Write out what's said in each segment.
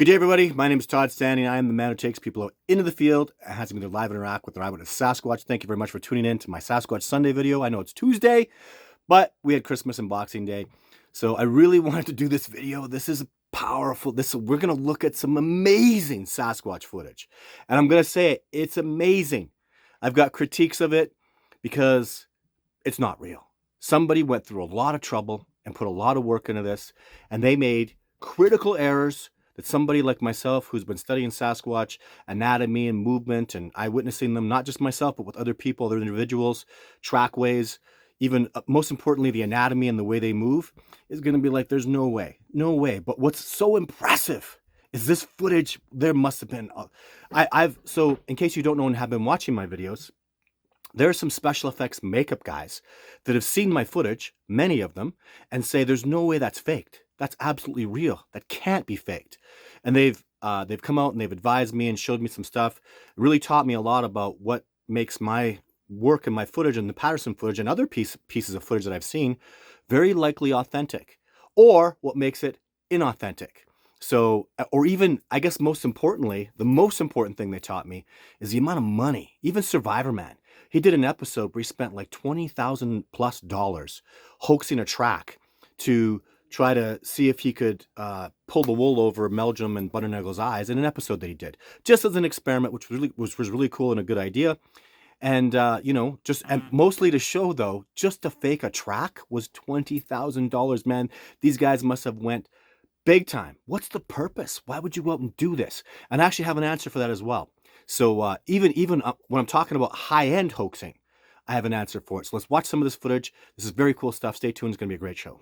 Good day, everybody. My name is Todd Standing. I am the man who takes people out into the field and has them either live interact with their eyewitness Sasquatch. Thank you very much for tuning in to my Sasquatch Sunday video. I know it's Tuesday, but we had Christmas and Boxing Day, so I really wanted to do this video. This is powerful. We're gonna look at some amazing Sasquatch footage, and I'm gonna say it's amazing. I've got critiques of it because it's not real. Somebody went through a lot of trouble and put a lot of work into this, and they made critical errors that somebody like myself, who's been studying Sasquatch anatomy and movement and eyewitnessing them, not just myself, but with other people, other individuals, trackways, even most importantly, the anatomy and the way they move, is going to be like, there's no way, no way. But what's so impressive is this footage. There must have been, so in case you don't know and have been watching my videos, there are some special effects makeup guys that have seen my footage, many of them, and say there's no way that's faked. That's absolutely real. That can't be faked. And they've come out and they've advised me and showed me some stuff. It really taught me a lot about what makes my work and my footage and the Patterson footage and other pieces of footage that I've seen very likely authentic, or what makes it inauthentic. So, or even, I guess most importantly, the most important thing they taught me is the amount of money. Even Survivor Man, he did an episode where he spent like $20,000+ hoaxing a track to try to see if he could pull the wool over Meldrum and Butternaggle's eyes in an episode that he did, just as an experiment, which was really cool and a good idea. And and mostly to show, though, just to fake a track was $20,000. Man, these guys must have went big time. What's the purpose? Why would you go out and do this? And I actually have an answer for that as well. So even when I'm talking about high-end hoaxing, I have an answer for it. So let's watch some of this footage. This is very cool stuff. Stay tuned. It's going to be a great show.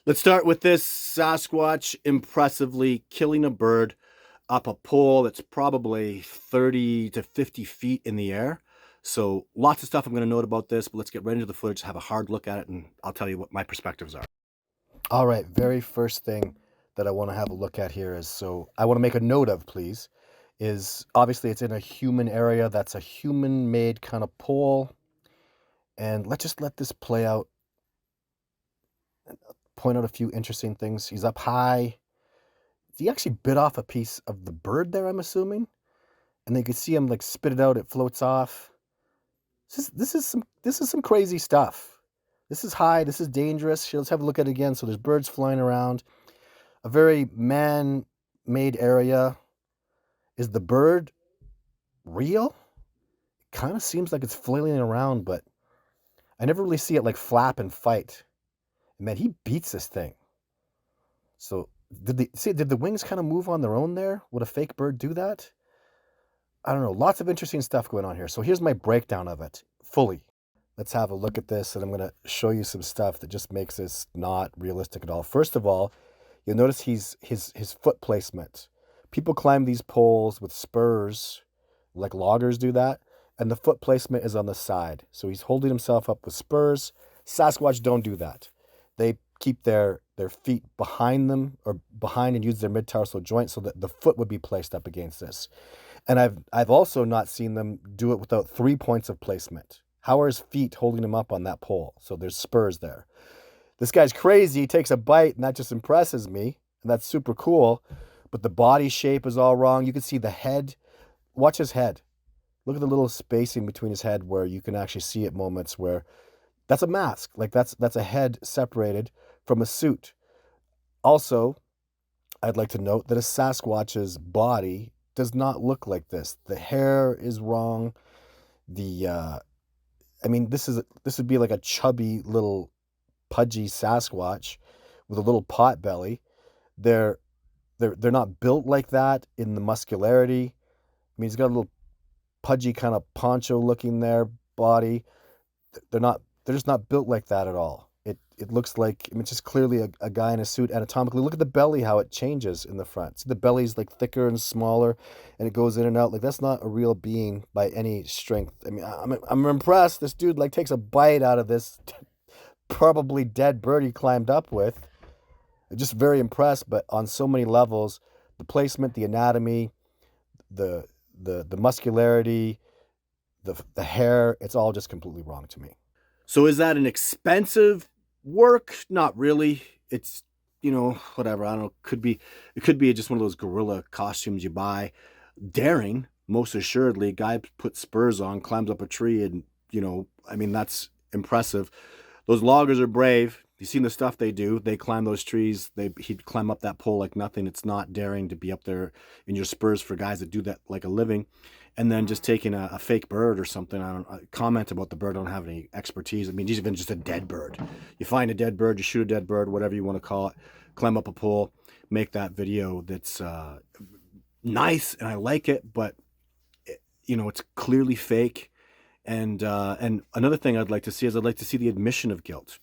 Let's start with this Sasquatch impressively killing a bird up a pole that's probably 30 to 50 feet in the air. So lots of stuff I'm going to note about this, but let's get right into the footage, have a hard look at it, and I'll tell you what my perspectives are. All right, very first thing that I want to have a look at here is, so I want to make a note of, please, is obviously it's in a human area. That's a human-made kind of pole. And let's just let this play out. Point out a few interesting things. He's up high. He actually bit off a piece of the bird there, I'm assuming. And they could see him like spit it out. It floats off. This is some crazy stuff. This is high. This is dangerous. Let's have a look at it again. So there's birds flying around. A very man-made area. Is the bird real? It kind of seems like it's flailing around, but I never really see it like flap and fight. Man, he beats this thing. So did the wings kind of move on their own there? Would a fake bird do that? I don't know. Lots of interesting stuff going on here. So here's my breakdown of it fully. Let's have a look at this, and I'm going to show you some stuff that just makes this not realistic at all. First of all, you'll notice his foot placement. People climb these poles with spurs, like loggers do that, and the foot placement is on the side. So he's holding himself up with spurs. Sasquatch don't do that. They keep their feet behind them, or behind, and use their mid-tarsal joint so that the foot would be placed up against this. And I've also not seen them do it without 3 points of placement. How are his feet holding him up on that pole? So there's spurs there. This guy's crazy. He takes a bite, and that just impresses me, and that's super cool. But the body shape is all wrong. You can see the head. Watch his head. Look at the little spacing between his head where you can actually see at moments where that's a mask. Like that's a head separated from a suit. Also, I'd like to note that a Sasquatch's body does not look like this. The hair is wrong. This would be like a chubby little pudgy Sasquatch with a little pot belly. The they're not built like that in the muscularity. I mean, he's got a little pudgy kind of poncho looking there body. They're just not built like that at all. It looks like, I mean, it's just clearly a guy in a suit anatomically. Look at the belly, how it changes in the front. See, the belly's like thicker and smaller, and it goes in and out. Like, that's not a real being by any strength. I mean, I'm impressed. This dude like takes a bite out of this probably dead bird he climbed up with. Just very impressed, but on so many levels, the placement, the anatomy, the muscularity, the hair, it's all just completely wrong to me. So is that an expensive work? Not really. It's, whatever. I don't know. It could be just one of those gorilla costumes you buy. Daring, most assuredly. A guy puts spurs on, climbs up a tree, and, I mean, that's impressive. Those loggers are brave. You've seen the stuff they do. They climb those trees. He'd climb up that pole like nothing. It's not daring to be up there in your spurs for guys that do that like a living. And then just taking a fake bird or something. I don't comment about the bird. I don't have any expertise. I mean, even just a dead bird. You find a dead bird, you shoot a dead bird, whatever you want to call it, climb up a pole, make that video that's nice, and I like it, but it's clearly fake. And another thing I'd like to see is I'd like to see the admission of guilt.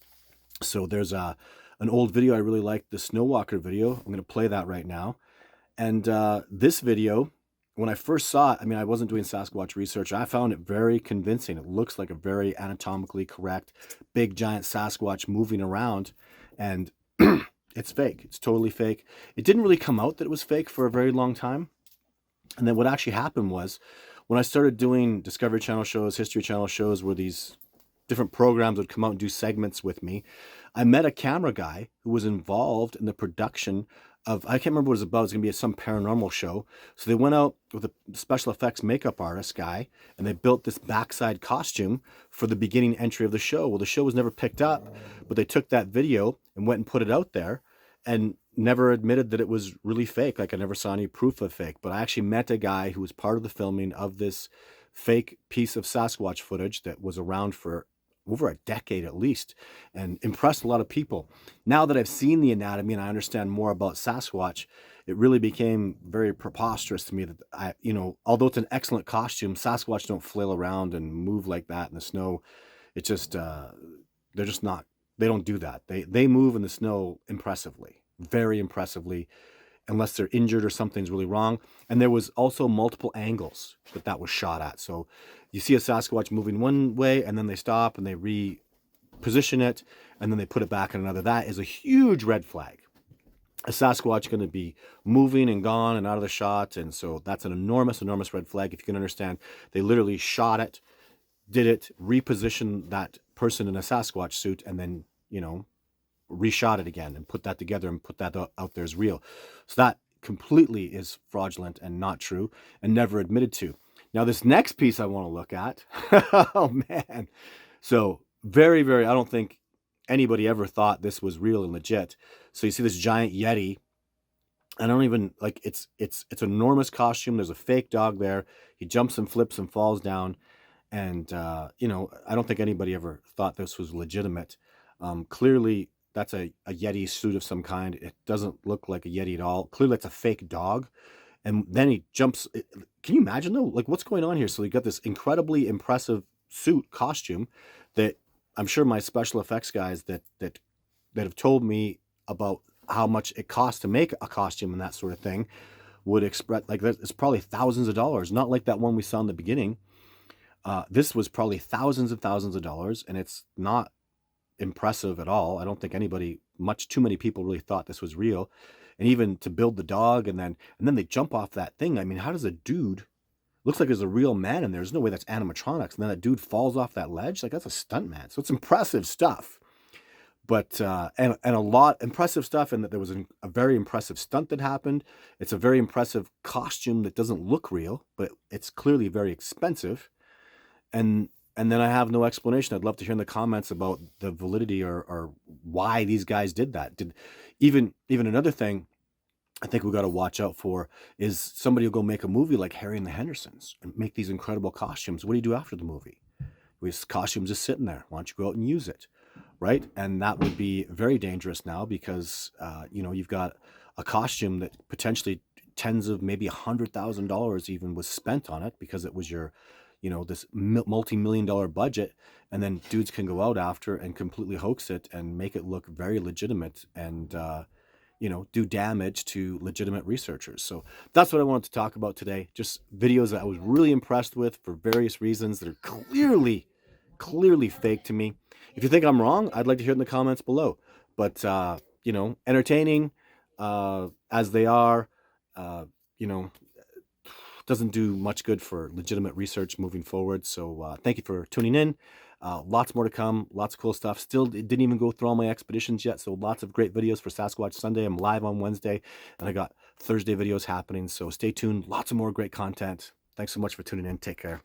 So there's an old video I really like, the Snowwalker video. I'm going to play that right now. And this video, when I first saw it, I mean, I wasn't doing Sasquatch research. I found it very convincing. It looks like a very anatomically correct, big, giant Sasquatch moving around. And it's fake. It's totally fake. It didn't really come out that it was fake for a very long time. And then what actually happened was when I started doing Discovery Channel shows, History Channel shows, where these different programs would come out and do segments with me, I met a camera guy who was involved in the production of, I can't remember what it was about. It was going to be some paranormal show. So they went out with a special effects makeup artist guy, and they built this backside costume for the beginning entry of the show. Well, the show was never picked up, but they took that video and went and put it out there and never admitted that it was really fake. Like, I never saw any proof of fake, but I actually met a guy who was part of the filming of this fake piece of Sasquatch footage that was around for over a decade at least, and impressed a lot of people. Now that I've seen the anatomy and I understand more about Sasquatch, it really became very preposterous to me that although it's an excellent costume, Sasquatch don't flail around and move like that in the snow. It's just, they're just not, they don't do that. They move in the snow impressively, very impressively, unless they're injured or something's really wrong. And there was also multiple angles that was shot at. So you see a Sasquatch moving one way, and then they stop and they reposition it, and then they put it back in another. That is a huge red flag. A Sasquatch going to be moving and gone and out of the shot, and so that's an enormous, enormous red flag. If you can understand, they literally shot it, did it, repositioned that person in a Sasquatch suit, and then, reshot it again and put that together and put that out there as real. So that completely is fraudulent and not true and never admitted to. Now, this next piece I want to look at, oh man. So very, very, I don't think anybody ever thought this was real and legit. So you see this giant Yeti. I don't even, like, it's an enormous costume. There's a fake dog there. He jumps and flips and falls down. And, I don't think anybody ever thought this was legitimate. Clearly, that's a Yeti suit of some kind. It doesn't look like a Yeti at all. Clearly, it's a fake dog. And then he jumps. Can you imagine, though? Like, what's going on here? So you got this incredibly impressive suit costume that I'm sure my special effects guys that have told me about how much it costs to make a costume and that sort of thing would express, like, it's probably thousands of dollars. Not like that one we saw in the beginning. This was probably thousands and thousands of dollars, and it's not impressive at all. I don't think too many people really thought this was real. And even to build the dog and then they jump off that thing. I mean, how does a dude, looks like there's a real man in there. There's no way that's animatronics. And then that dude falls off that ledge. Like, that's a stunt man. So it's impressive stuff. But, and a lot impressive stuff in that there was a very impressive stunt that happened. It's a very impressive costume that doesn't look real, but it's clearly very expensive. And then I have no explanation. I'd love to hear in the comments about the validity or why these guys did that. Even another thing I think we got to watch out for is somebody will go make a movie like Harry and the Hendersons and make these incredible costumes. What do you do after the movie? This costume's just sitting there. Why don't you go out and use it, right? And that would be very dangerous now because, you've got a costume that potentially tens of maybe $100,000 even was spent on it because it was your, this multi-million-dollar budget, and then dudes can go out after and completely hoax it and make it look very legitimate and do damage to legitimate researchers. So that's what I wanted to talk about today. Just videos that I was really impressed with for various reasons that are clearly fake to me. If you think I'm wrong, I'd like to hear it in the comments below. But entertaining as they are, doesn't do much good for legitimate research moving forward. So thank you for tuning in. Lots more to come, lots of cool stuff. Still didn't even go through all my expeditions yet, so lots of great videos for Sasquatch Sunday. I'm live on Wednesday, and I got Thursday videos happening, so stay tuned. Lots of more great content. Thanks so much for tuning in. Take care.